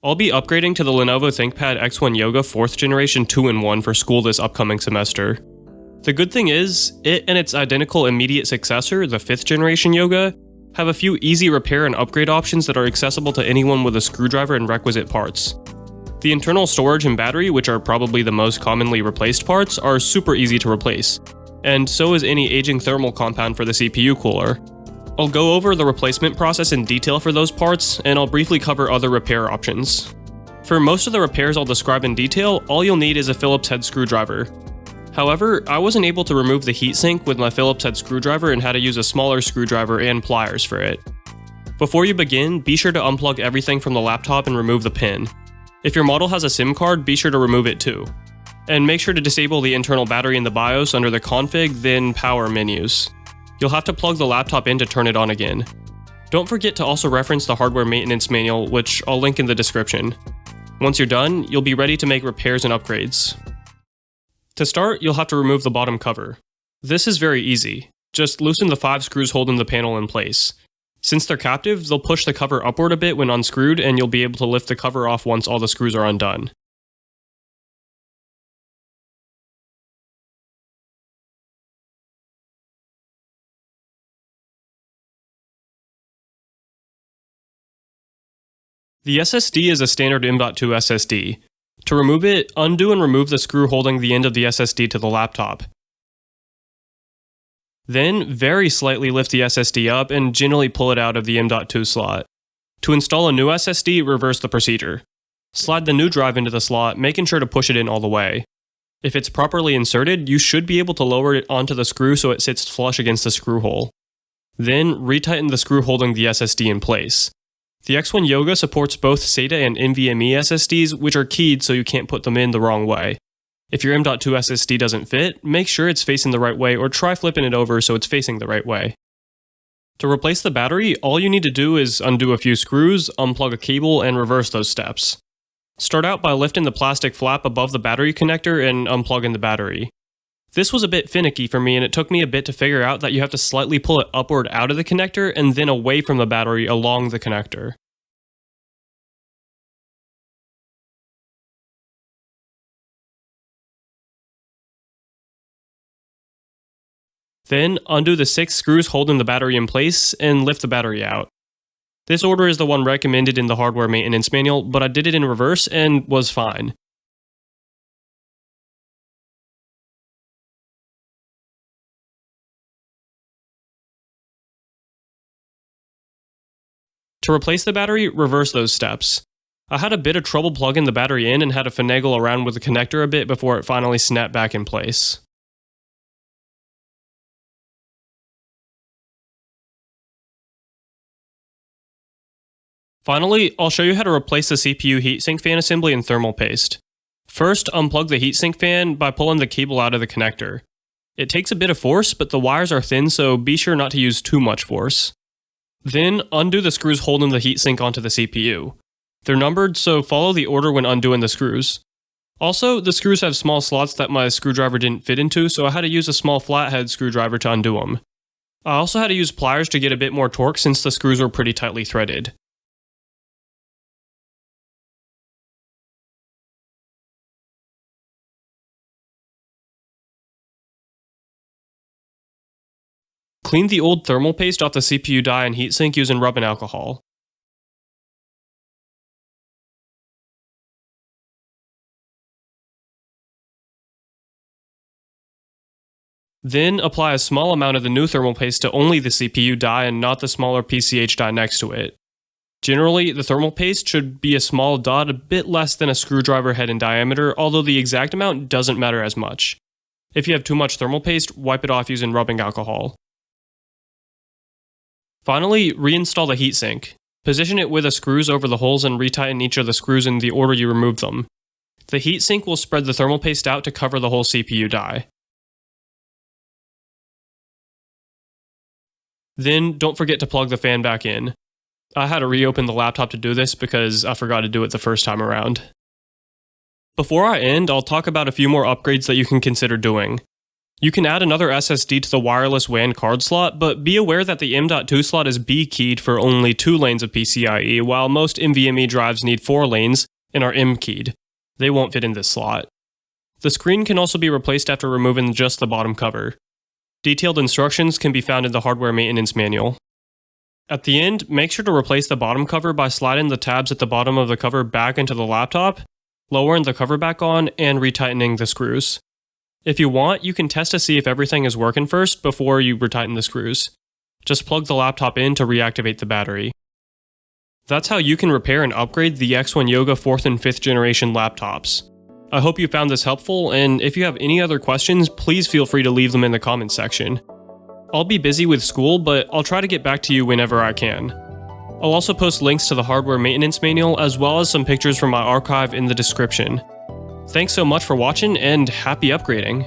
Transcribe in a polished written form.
I'll be upgrading to the Lenovo ThinkPad X1 Yoga 4th generation 2-in-1 for school this upcoming semester. The good thing is, it and its identical immediate successor, the 5th generation Yoga, have a few easy repair and upgrade options that are accessible to anyone with a screwdriver and requisite parts. The internal storage and battery, which are probably the most commonly replaced parts, are super easy to replace, and so is any aging thermal compound for the CPU cooler. I'll go over the replacement process in detail for those parts, and I'll briefly cover other repair options. For most of the repairs I'll describe in detail, all you'll need is a Phillips head screwdriver. However, I wasn't able to remove the heatsink with my Phillips head screwdriver and had to use a smaller screwdriver and pliers for it. Before you begin, be sure to unplug everything from the laptop and remove the pin. If your model has a SIM card, be sure to remove it too. And make sure to disable the internal battery in the BIOS under the config, then power menus. You'll have to plug the laptop in to turn it on again. Don't forget to also reference the hardware maintenance manual, which I'll link in the description. Once you're done, you'll be ready to make repairs and upgrades. To start, you'll have to remove the bottom cover. This is very easy. Just loosen the 5 screws holding the panel in place. Since they're captive, they'll push the cover upward a bit when unscrewed, and you'll be able to lift the cover off once all the screws are undone. The SSD is a standard M.2 SSD. To remove it, undo and remove the screw holding the end of the SSD to the laptop. Then, very slightly lift the SSD up and gently pull it out of the M.2 slot. To install a new SSD, reverse the procedure. Slide the new drive into the slot, making sure to push it in all the way. If it's properly inserted, you should be able to lower it onto the screw so it sits flush against the screw hole. Then, retighten the screw holding the SSD in place. The X1 Yoga supports both SATA and NVMe SSDs, which are keyed so you can't put them in the wrong way. If your M.2 SSD doesn't fit, make sure it's facing the right way or try flipping it over so it's facing the right way. To replace the battery, all you need to do is undo a few screws, unplug a cable, and reverse those steps. Start out by lifting the plastic flap above the battery connector and unplugging the battery. This was a bit finicky for me, and it took me a bit to figure out that you have to slightly pull it upward out of the connector and then away from the battery along the connector. Then, undo the 6 screws holding the battery in place and lift the battery out. This order is the one recommended in the hardware maintenance manual, but I did it in reverse and was fine. To replace the battery, reverse those steps. I had a bit of trouble plugging the battery in and had to finagle around with the connector a bit before it finally snapped back in place. Finally, I'll show you how to replace the CPU heatsink fan assembly in thermal paste. First, unplug the heatsink fan by pulling the cable out of the connector. It takes a bit of force, but the wires are thin, so be sure not to use too much force. Then, undo the screws holding the heatsink onto the CPU. They're numbered, so follow the order when undoing the screws. Also, the screws have small slots that my screwdriver didn't fit into, so I had to use a small flathead screwdriver to undo them. I also had to use pliers to get a bit more torque since the screws were pretty tightly threaded. Clean the old thermal paste off the CPU die and heatsink using rubbing alcohol. Then apply a small amount of the new thermal paste to only the CPU die and not the smaller PCH die next to it. Generally, the thermal paste should be a small dot a bit less than a screwdriver head in diameter, although the exact amount doesn't matter as much. If you have too much thermal paste, wipe it off using rubbing alcohol. Finally, reinstall the heatsink. Position it with the screws over the holes and retighten each of the screws in the order you removed them. The heatsink will spread the thermal paste out to cover the whole CPU die. Then, don't forget to plug the fan back in. I had to reopen the laptop to do this because I forgot to do it the first time around. Before I end, I'll talk about a few more upgrades that you can consider doing. You can add another SSD to the wireless WAN card slot, but be aware that the M.2 slot is B-keyed for only 2 lanes of PCIe, while most NVMe drives need 4 lanes and are M-keyed. They won't fit in this slot. The screen can also be replaced after removing just the bottom cover. Detailed instructions can be found in the hardware maintenance manual. At the end, make sure to replace the bottom cover by sliding the tabs at the bottom of the cover back into the laptop, lowering the cover back on, and retightening the screws. If you want, you can test to see if everything is working first before you retighten the screws. Just plug the laptop in to reactivate the battery. That's how you can repair and upgrade the X1 Yoga 4th and 5th generation laptops. I hope you found this helpful, and if you have any other questions, please feel free to leave them in the comments section. I'll be busy with school, but I'll try to get back to you whenever I can. I'll also post links to the hardware maintenance manual as well as some pictures from my archive in the description. Thanks so much for watching, and happy upgrading!